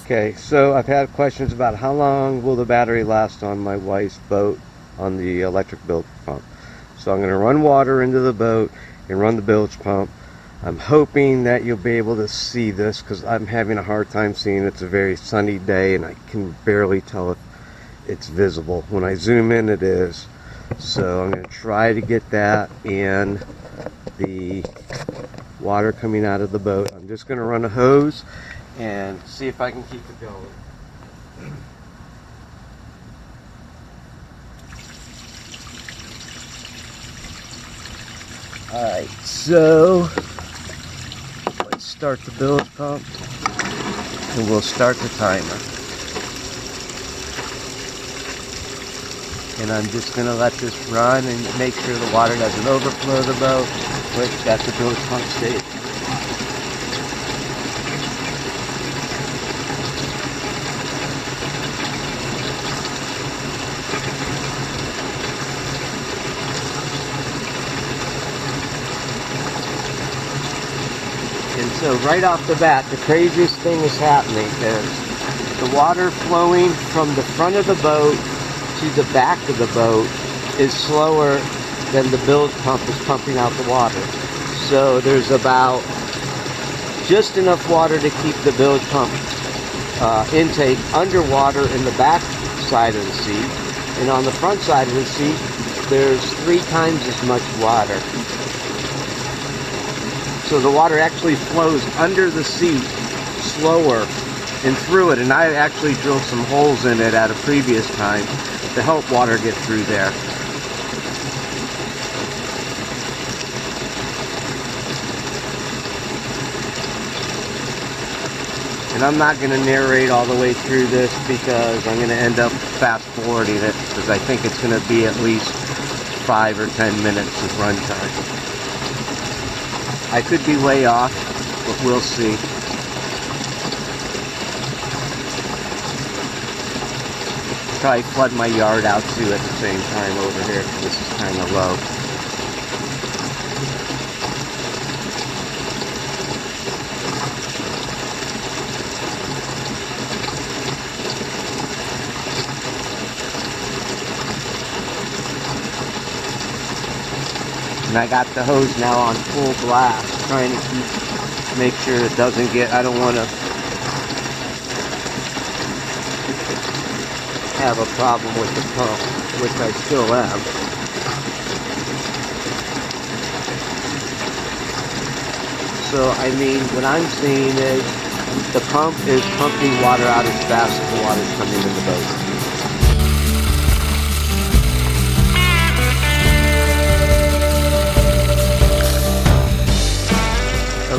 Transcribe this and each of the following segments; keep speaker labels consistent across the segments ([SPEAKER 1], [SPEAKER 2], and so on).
[SPEAKER 1] Okay, so I've had questions about how long will the battery last on my wife's boat on the electric bilge pump. So I'm going to run water into the boat and run the bilge pump. I'm hoping that you'll be able to see this because I'm having a hard time seeing. It's a very sunny day and I can barely tell if it's visible. When I zoom in, it is. So I'm going to try to get that and the water coming out of the boat. I'm just going to run a hose and see if I can keep it going. Alright, so let's start the bilge pump and we'll start the timer. And I'm just going to let this run and make sure the water doesn't overflow the boat, which that's the bilge pump stage. And so right off the bat, the craziest thing is happening is the water flowing from the front of the boat to the back of the boat is slower than the bilge pump is pumping out the water. So there's about just enough water to keep the bilge pump intake underwater in the back side of the seat. And on the front side of the seat, there's 3 times as much water. So the water actually flows under the seat slower and through it. And I actually drilled some holes in it at a previous time to help water get through there. And I'm not going to narrate all the way through this because I'm going to end up fast forwarding it because I think it's going to be at least 5 or 10 minutes of runtime. I could be way off, but we'll see. Probably flood my yard out too at the same time over here because this is kind of low. And I got the hose now on full blast, trying to make sure it doesn't get, I don't want to have a problem with the pump, which I still am. So, I mean, what I'm seeing is the pump is pumping water out as fast as the water's coming in the boat.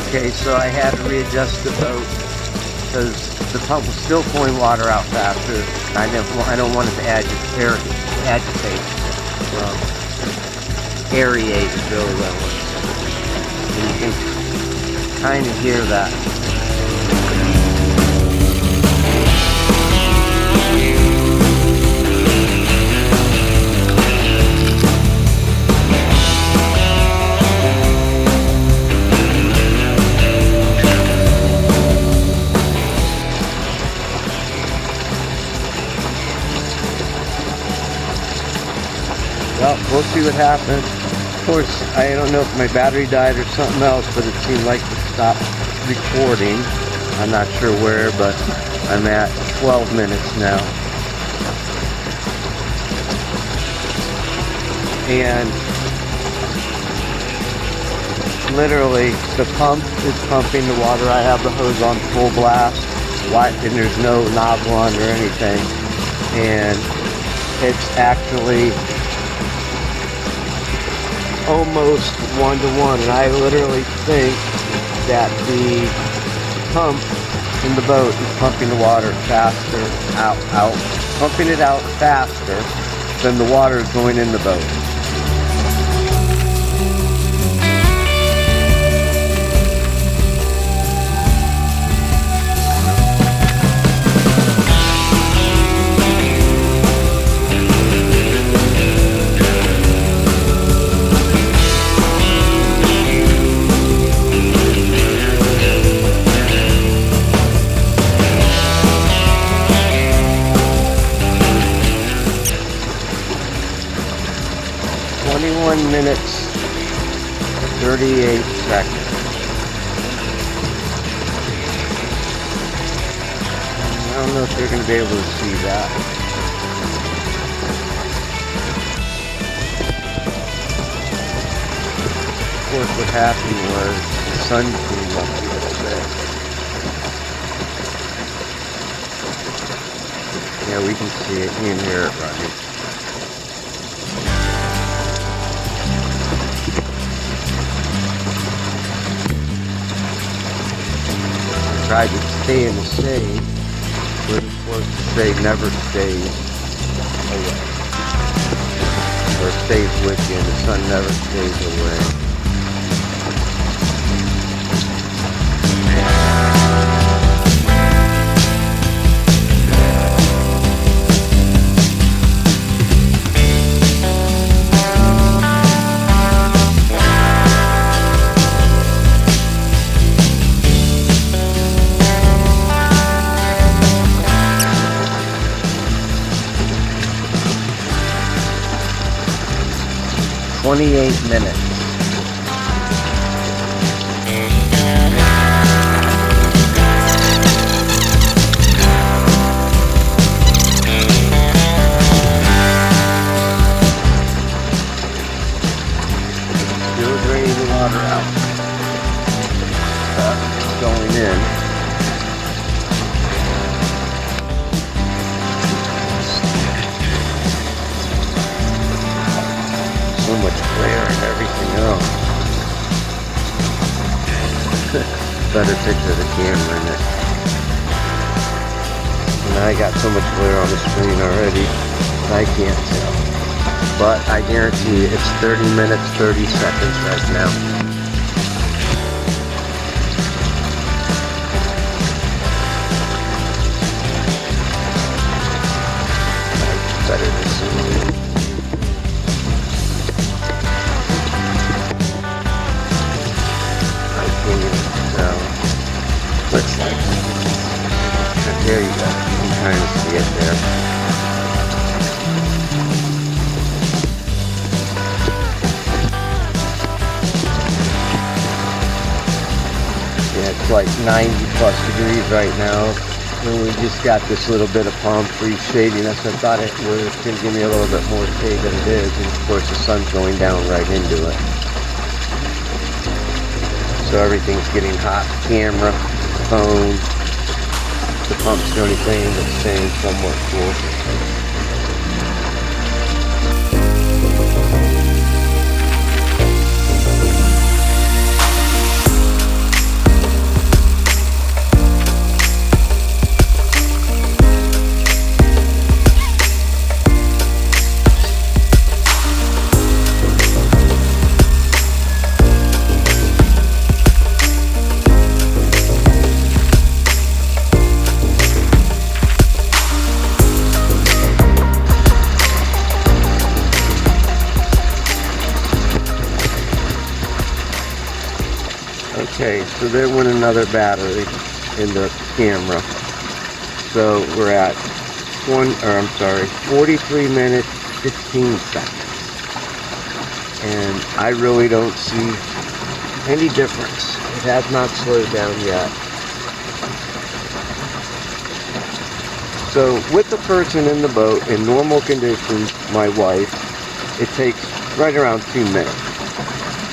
[SPEAKER 1] Okay, so I had to readjust the boat because the pump was still pulling water out faster. I don't want it to agitate. Aerate is really what I want to say. And you can kind of hear that. Well, we'll see what happens. Of course, I don't know if my battery died or something else, but it seemed like it stopped recording. I'm not sure where, but I'm at 12 minutes now. And literally, the pump is pumping the water. I have the hose on full blast, and there's no nozzle on or anything. And it's actually almost 1-to-1, and I literally think that the pump in the boat is pumping the water faster out, pumping it out faster than the water is going in the boat. 21 minutes, 38 seconds. I don't know if you're going to be able to see that. Of course, what happened was the sun came up a little bit. Yeah, we can see it. You can hear it running. I tried to stay in the shade, but of course the shade never stays away. Or stays with you, and the sun never stays away. 28 minutes. Still draining the water out. It's going in. So much glare and everything else. Better picture the camera in it. And I got so much glare on the screen already, I can't tell. But I guarantee you, it's 30 minutes, 30 seconds right now. Better to see. Looks like. There you go. You can kind of see it there. Yeah, it's like 90 plus degrees right now. And we just got this little bit of palm tree shadiness. I thought it was going to give me a little bit more shade than it is. And of course the sun's going down right into it. So everything's getting hot. Camera, phone, the pump's the only thing that's staying somewhat cool. Okay, so there went another battery in the camera. So we're at 43 minutes, 15 seconds. And I really don't see any difference. It has not slowed down yet. So with the person in the boat, in normal conditions, my wife, it takes right around 2 minutes.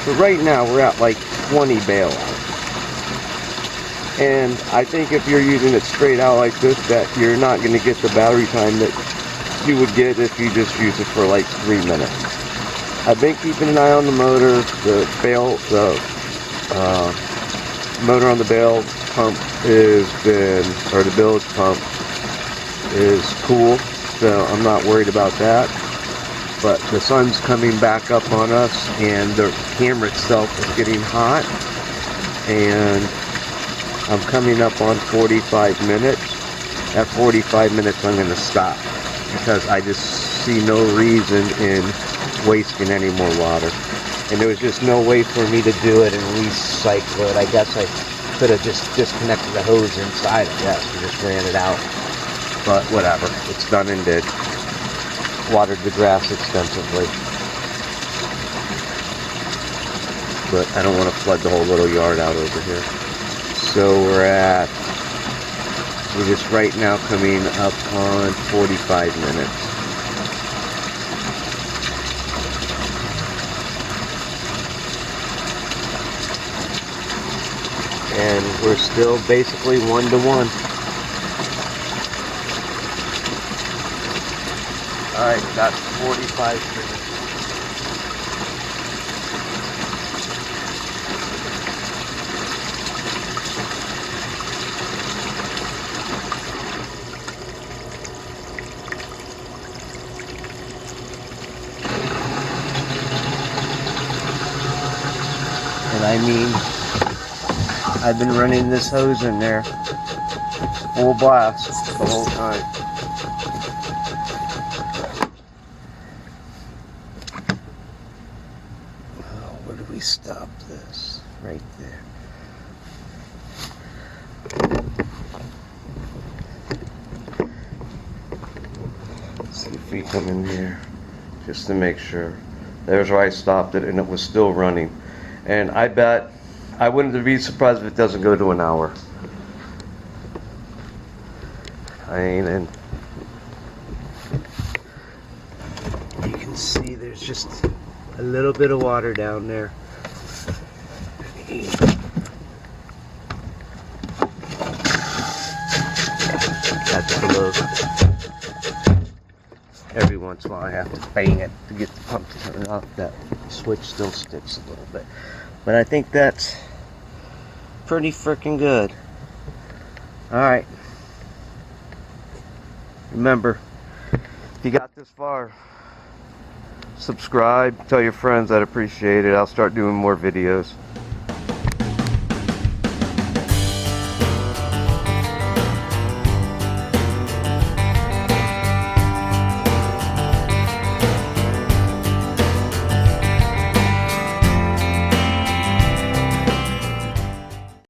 [SPEAKER 1] So right now we're at like 20 bailouts. And I think if you're using it straight out like this, that you're not going to get the battery time that you would get if you just use it for like 3 minutes. I've been keeping an eye on the motor. The motor on the bail pump or the bilge pump is cool, so I'm not worried about that. But the sun's coming back up on us, and the camera itself is getting hot, and I'm coming up on 45 minutes. At 45 minutes I'm going to stop, because I just see no reason in wasting any more water. And there was just no way for me to do it and recycle it. I guess I could have just disconnected the hose inside, I guess, and just ran it out. But whatever, it's done and did. Watered the grass extensively. but I don't want to flood the whole little yard out over here. So we're just right now coming up on 45 minutes. And we're still basically 1-to-1. Alright, that's 45 minutes. And I mean, I've been running this hose in there full blast the whole time. Oh, where do we stop this? Right there. Let's see if we come in here just to make sure. There's where I stopped it and it was still running. And I bet I wouldn't be surprised if it doesn't go to an hour. And you can see there's just a little bit of water down there. That's below. Every once in a while I have to bang it to get the pump to turn off. That switch still sticks a little bit. But I think that's pretty freaking good. Alright. Remember, if you got this far, subscribe, tell your friends, I'd appreciate it. I'll start doing more videos.